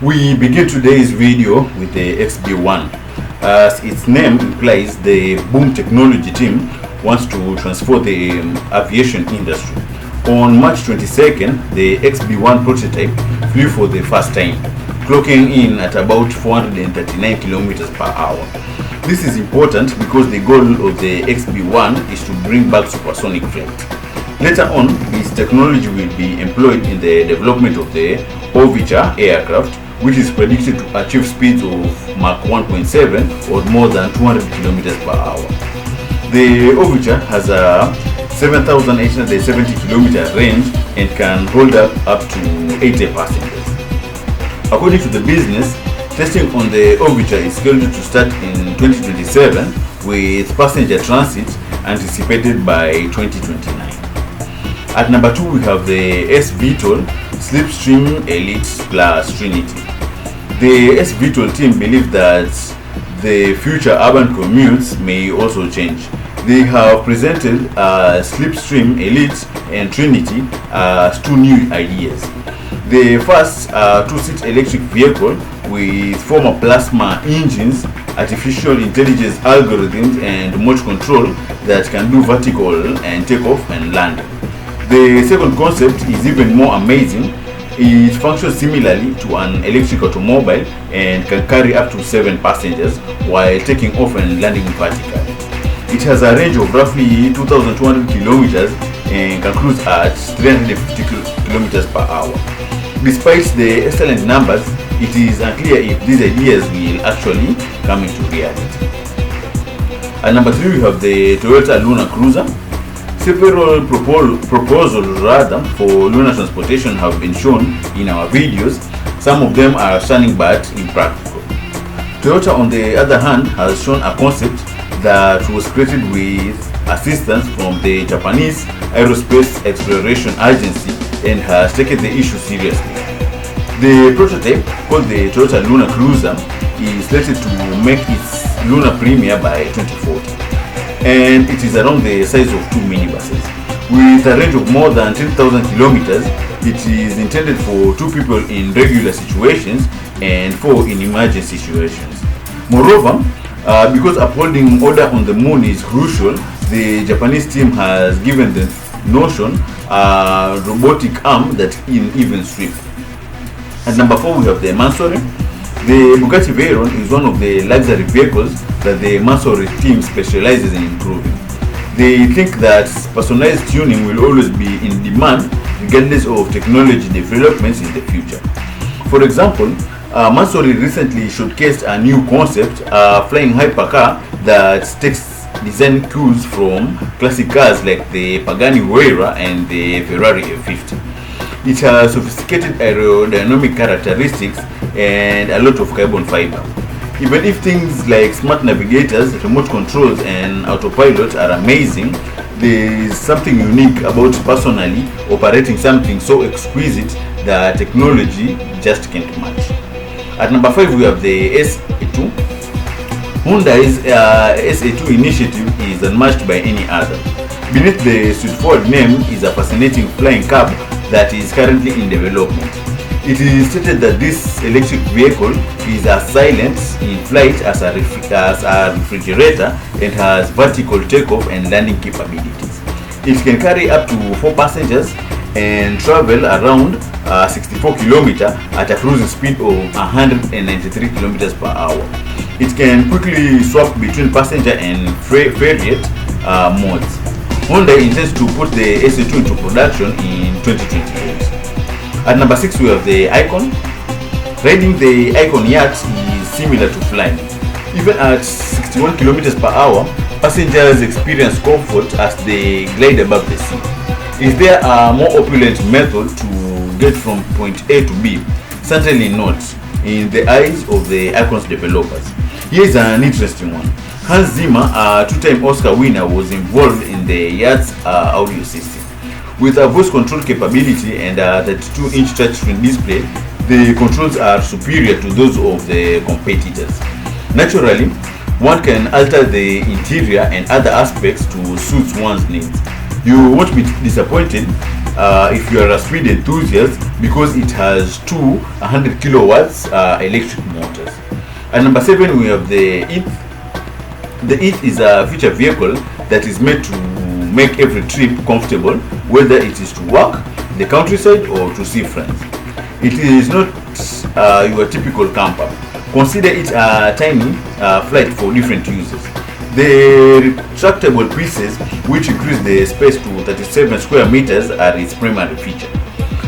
We begin today's video with the XB1. As its name implies, the Boom Technology team wants to transform the aviation industry. On March 22nd, the XB1 prototype flew for the first time, clocking in at about 439 kilometers per hour. This is important because the goal of the XB1 is to bring back supersonic flight. Later on, this technology will be employed in the development of the Ovicha aircraft, which is predicted to achieve speeds of Mach 1.7 or more than 200 kilometers per hour. The Ovicha has a 7,870 kilometer range and can hold up to 80 passengers. According to the business, testing on the Ovicha is scheduled to start in 2027 with passenger transit anticipated by 2029. At number 2, we have the S-VTOL Slipstream Elite plus Trinity. The S-VTOL team believe that the future urban commutes may also change. They have presented Slipstream Elite and Trinity as two new ideas. The first two-seat electric vehicle with former plasma engines, artificial intelligence algorithms, and remote control that can do vertical and takeoff and land. The second concept is even more amazing. It functions similarly to an electric automobile and can carry up to 7 passengers while taking off and landing vertically. It has a range of roughly 2,200 kilometers and can cruise at 350 kilometers per hour. Despite the excellent numbers, it is unclear if these ideas will actually come into reality. At number 3, we have the Toyota Luna Cruiser. Several proposals for lunar transportation have been shown in our videos. Some of them are stunning but impractical. Toyota, on the other hand, has shown a concept that was created with assistance from the Japanese Aerospace Exploration Agency and has taken the issue seriously. The prototype, called the Toyota Luna Cruiser, is slated to make its lunar premiere by 2040. And it is around the size of 2 minibuses. With a range of more than 10,000 kilometers, it is intended for 2 people in regular situations and 4 in emergency situations. Moreover, because upholding order on the moon is crucial, the Japanese team has given the notion a robotic arm that can even sweep. At number 4, we have the Mansory. The Bugatti Veyron is one of the luxury vehicles that the Mansory team specializes in improving. They think that personalized tuning will always be in demand regardless of technology developments in the future. For example, Mansory recently showcased a new concept, a flying hypercar that takes design cues from classic cars like the Pagani Huayra and the Ferrari F50. It has sophisticated aerodynamic characteristics and a lot of carbon fiber. Even if things like smart navigators, remote controls, and autopilot are amazing, there is something unique about personally operating something so exquisite that technology just can't match. At number 5, we have the SA2. Hyundai's SA2 initiative is unmatched by any other. Beneath the straightforward name is a fascinating flying cab that is currently in development. It is stated that this electric vehicle is as silent in flight as a refrigerator and has vertical takeoff and landing capabilities. It can carry up to 4 passengers and travel around 64 kilometers at a cruising speed of 193 kilometers per hour. It can quickly swap between passenger and freight modes. Hyundai intends to put the SA2 into production in 2028. At number 6, we have the Icon. Riding the Icon yacht is similar to flying. Even at 61 kilometers per hour, passengers experience comfort as they glide above the sea. Is there a more opulent method to get from point A to B? Certainly not, in the eyes of the Icon's developers. Here's an interesting one. Hans Zimmer, a 2-time Oscar winner, was involved in the yacht's audio system. With a voice control capability and a 32-inch touchscreen display, the controls are superior to those of the competitors. Naturally, one can alter the interior and other aspects to suit one's needs. You won't be disappointed if you are a speed enthusiast, because it has two 100 kilowatts electric motors. At number 7, we have the ETH. The ETH is a feature vehicle that is made to make every trip comfortable, whether it is to work, the countryside, or to see friends. It is not your typical camper. Consider it a tiny flight for different uses. The retractable pieces, which increase the space to 37 square meters, are its primary feature.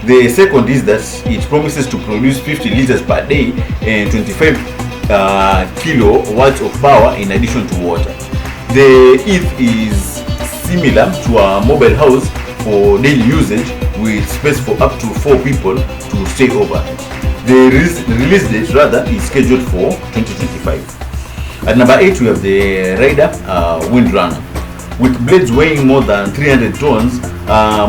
The second is that it promises to produce 50 liters per day and 25 kilowatts of power in addition to water. The ETH is similar to a mobile house for daily usage, with space for up to 4 people to stay overnight. The release date is scheduled for 2025. At number 8, we have the Raider Windrunner. With blades weighing more than 300 tons,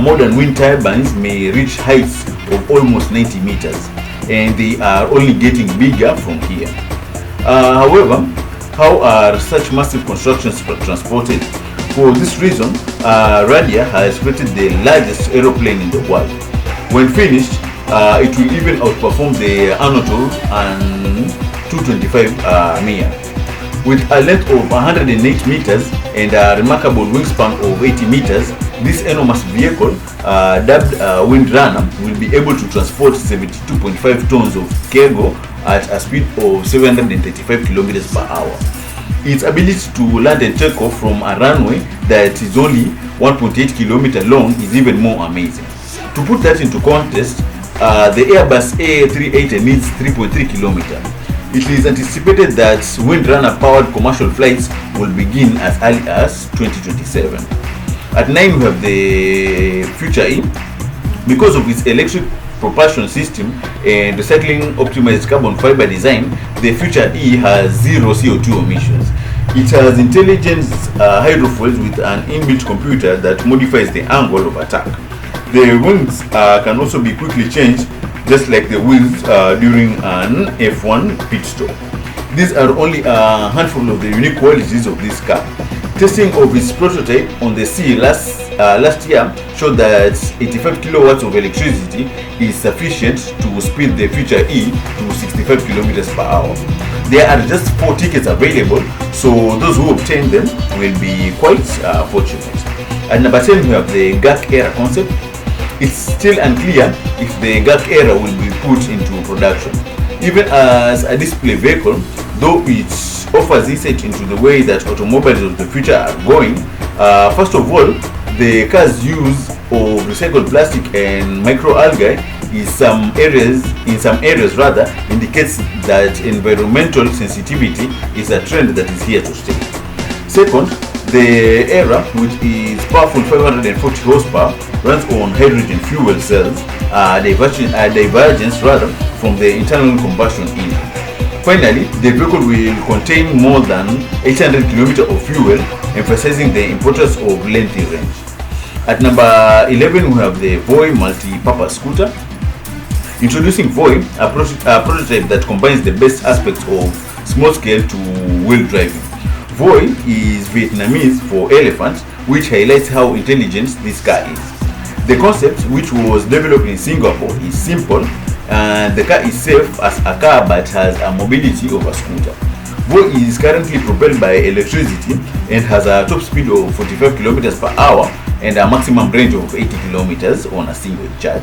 modern wind turbines may reach heights of almost 90 meters, and they are only getting bigger from here. However, how are such massive constructions transported? For this reason, Radia has created the largest aeroplane in the world. When finished, it will even outperform the Anatol and 225 Mia. With a length of 108 meters and a remarkable wingspan of 80 meters, this enormous vehicle, dubbed Windrunner, will be able to transport 72.5 tons of cargo at a speed of 735 kilometers per hour. Its ability to land and take off from a runway that is only 1.8 kilometers long is even more amazing. To put that into context, the Airbus A380 needs 3.3 kilometers. It is anticipated that Windrunner powered commercial flights will begin as early as 2027. At 9, we have the Future E. Because of its electric propulsion system and recycling optimized carbon fiber design, the Future E has zero CO2 emissions. It has intelligent hydrofoils with an inbuilt computer that modifies the angle of attack. The wings can also be quickly changed, just like the wheels during an F1 pit stop. These are only a handful of the unique qualities of this car. Testing of its prototype on the sea last year showed that 85 kilowatts of electricity is sufficient to speed the Future E to 65 kilometers per hour. There are just 4 tickets available, so those who obtain them will be quite fortunate. At number 10, we have the GAC Era concept. It's still unclear if the GAC Era will be put into production. Even as a display vehicle, though it offers insight into the way that automobiles of the future are going. First of all, the car's use of recycled plastic and microalgae in some areas indicates that environmental sensitivity is a trend that is here to stay. Second, the Era, with its powerful 540 horsepower, runs on hydrogen fuel cells, a divergence from the internal combustion engine. Finally, the vehicle will contain more than 800 km of fuel, emphasizing the importance of lengthy range. At number 11, we have the Voi multi-purpose scooter. Introducing Voi, a prototype that combines the best aspects of small-scale to wheel driving. Voi is Vietnamese for elephant, which highlights how intelligent this car is. The concept, which was developed in Singapore, is simple, and the car is safe as a car but has a mobility of a scooter. Voi is currently propelled by electricity and has a top speed of 45 km per hour and a maximum range of 80 km on a single charge.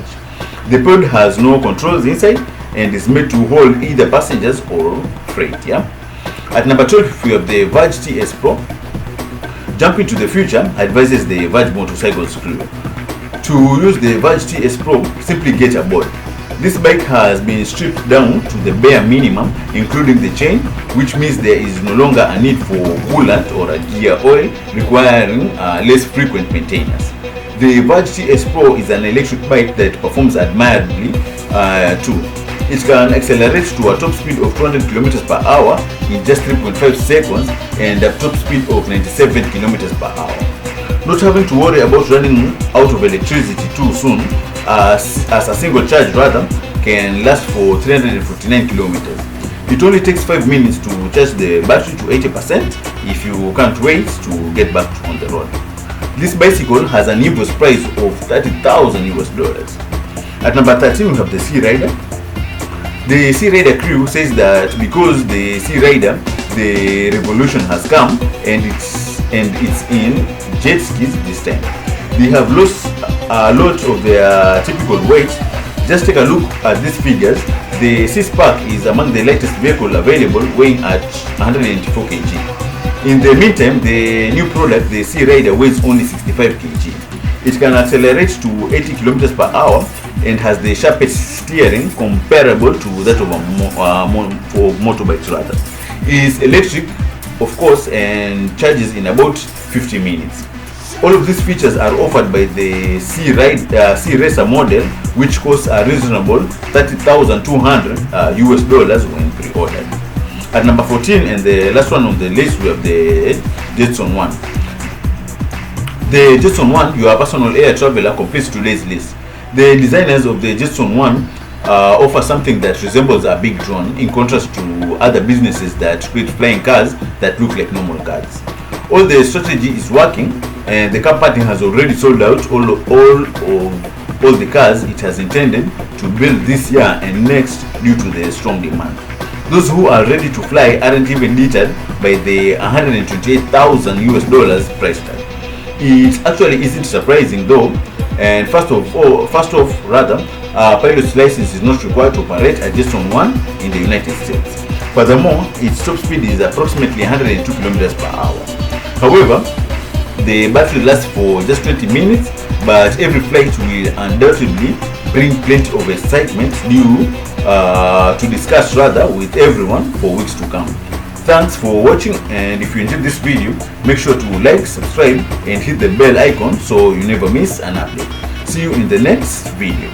The pod has no controls inside and is made to hold either passengers or freight. At number 12, we have the Verge TS Pro. Jumping to the future advises the Verge Motorcycles crew. To use the Verge TS Pro, simply get aboard. This bike has been stripped down to the bare minimum, including the chain, which means there is no longer a need for coolant or a gear oil, requiring less frequent maintenance. The Verge TS Pro is an electric bike that performs admirably too. It can accelerate to a top speed of 200 km per hour in just 3.5 seconds and a top speed of 97 km per hour. Not having to worry about running out of electricity too soon, as a single charge can last for 349 kilometers. It only takes 5 minutes to charge the battery to 80% if you can't wait to get back on the road. This bicycle has an invoice price of 30,000 US dollars. At number 13, we have the Sea Rider. The Sea Rider crew says that because the Sea Rider, the revolution has come and it's in jet skis this time. They have lost a lot of their typical weight. Just take a look at these figures. The Sea Spark is among the lightest vehicle available, weighing at 184 kg. In the meantime, the new product, the Sea Rider, weighs only 65 kg. It can accelerate to 80 km per hour and has the sharpest steering comparable to that of motorbikes rather. It is electric, of course, and charges in about 50 minutes. All of these features are offered by the Sea Racer model, which costs a reasonable 30,200 US dollars when pre-ordered. At number 14, and the last one on the list, we have the Jetson 1. The Jetson 1, your personal air traveler, completes today's list. The designers of the Jetson 1 offer something that resembles a big drone, in contrast to other businesses that create flying cars that look like normal cars. All the strategy is working, and the car party has already sold out all the cars it has intended to build this year and next due to the strong demand. Those who are ready to fly aren't even deterred by the 128,000 US dollars price tag. It actually isn't surprising though, and first off, a pilot's license is not required to operate a Jetson 1 in the United States. Furthermore, its top speed is approximately 102 km per hour. However, the battery lasts for just 20 minutes, but every flight will undoubtedly bring plenty of excitement to discuss with everyone for weeks to come. Thanks for watching, and if you enjoyed this video, make sure to like, subscribe and hit the bell icon so you never miss an update. See you in the next video.